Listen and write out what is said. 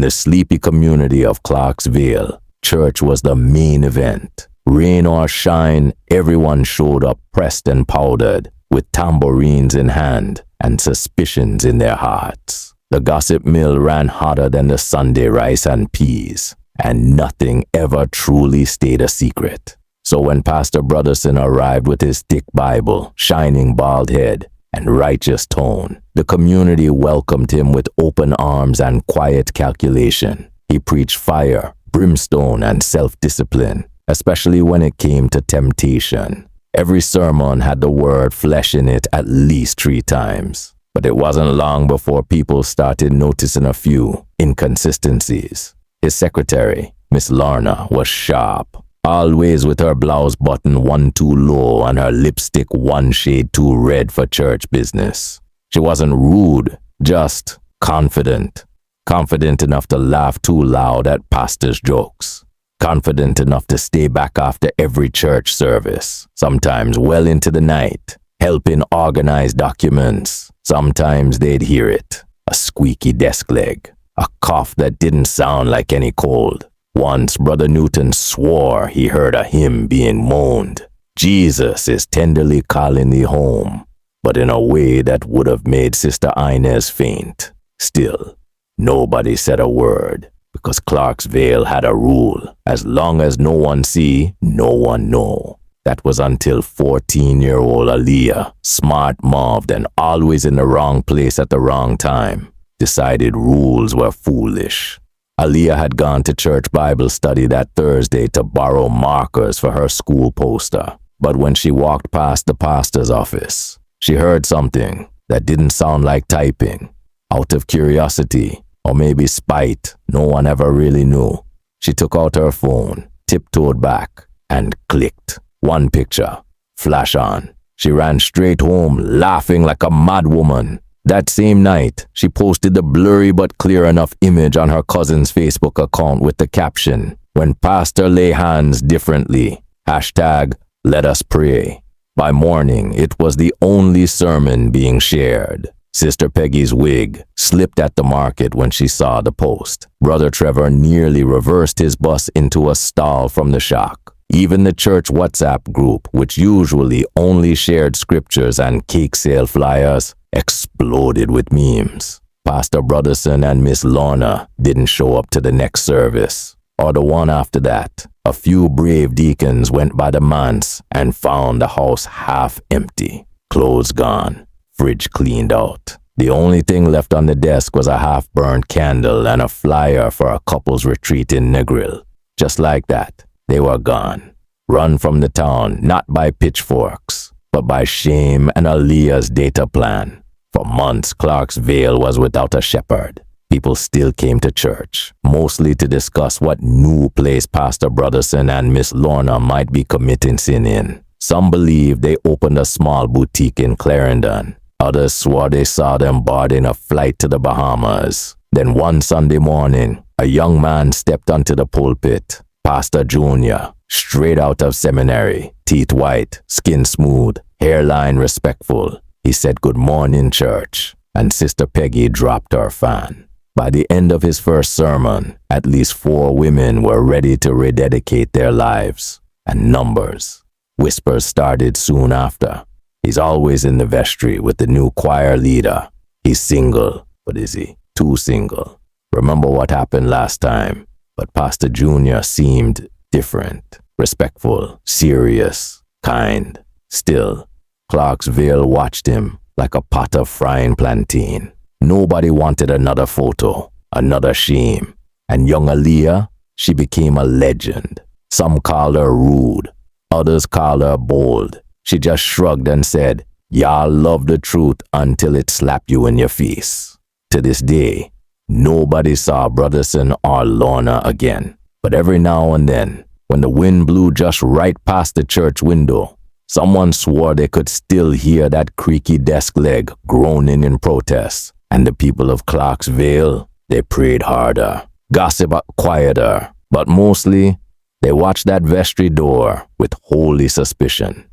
In the sleepy community of Clarksville, church was the main event. Rain or shine, everyone showed up pressed and powdered, with tambourines in hand and suspicions in their hearts. The gossip mill ran hotter than the Sunday rice and peas, and nothing ever truly stayed a secret. So when Pastor Brotherson arrived with his thick Bible, shining bald head, and righteous tone, the community welcomed him with open arms and quiet calculation. He preached fire, brimstone, and self-discipline, especially when it came to temptation. Every sermon had the word flesh in it at least 3 times. But it wasn't long before people started noticing a few inconsistencies. His secretary, Miss Lorna, was sharp, always with her blouse button one too low and her lipstick one shade too red for church business. She wasn't rude, just confident. Confident enough to laugh too loud at pastors' jokes. Confident enough to stay back after every church service, sometimes well into the night, helping organize documents. Sometimes they'd hear it, a squeaky desk leg, a cough that didn't sound like any cold. Once Brother Newton swore he heard a hymn being moaned. Jesus is tenderly calling thee home, but in a way that would have made Sister Inez faint. Still, nobody said a word, because Clarksville had a rule. As long as no one see, no one know. That was until 14-year-old Aaliyah, smart-mouthed and always in the wrong place at the wrong time, decided rules were foolish. Aaliyah had gone to church Bible study that Thursday to borrow markers for her school poster. But when she walked past the pastor's office, she heard something that didn't sound like typing. Out of curiosity, or maybe spite, no one ever really knew, she took out her phone, tiptoed back, and clicked. One picture, flash on. She ran straight home, laughing like a mad woman. That same night, she posted the blurry but clear enough image on her cousin's Facebook account with the caption, "When Pastor lay hands differently, #let us pray." By morning, it was the only sermon being shared. Sister Peggy's wig slipped at the market when she saw the post. Brother Trevor nearly reversed his bus into a stall from the shock. Even the church WhatsApp group, which usually only shared scriptures and cake sale flyers, exploded with memes. Pastor Brotherson and Miss Lorna didn't show up to the next service, or the one after that. A few brave deacons went by the manse and found the house half empty, clothes gone, fridge cleaned out. The only thing left on the desk was a half-burned candle and a flyer for a couple's retreat in Negril. Just like that, they were gone. Run from the town, not by pitchforks, but by shame and Aaliyah's data plan. For months, Clarksville was without a shepherd. People still came to church, mostly to discuss what new place Pastor Brotherson and Miss Lorna might be committing sin in. Some believed they opened a small boutique in Clarendon. Others swore they saw them boarding a flight to the Bahamas. Then one Sunday morning, a young man stepped onto the pulpit. Pastor Junior, straight out of seminary, teeth white, skin smooth, hairline respectful. He said, "Good morning, church," and Sister Peggy dropped her fan. By the end of his first sermon, at least 4 women were ready to rededicate their lives, and numbers. Whispers started soon after. "He's always in the vestry with the new choir leader. He's single, but is he too single? Remember what happened last time?" But Pastor Junior seemed different, respectful, serious, kind. Still, Clarksville watched him like a pot of frying plantain. Nobody wanted another photo, another shame. And young Aaliyah, she became a legend. Some called her rude, others called her bold. She just shrugged and said, "Y'all love the truth until it slapped you in your face." To this day, nobody saw Brotherson or Lorna again. But every now and then, when the wind blew just right past the church window, someone swore they could still hear that creaky desk leg groaning in protest. And the people of Clarksville, they prayed harder, gossiped quieter, but mostly, they watched that vestry door with holy suspicion.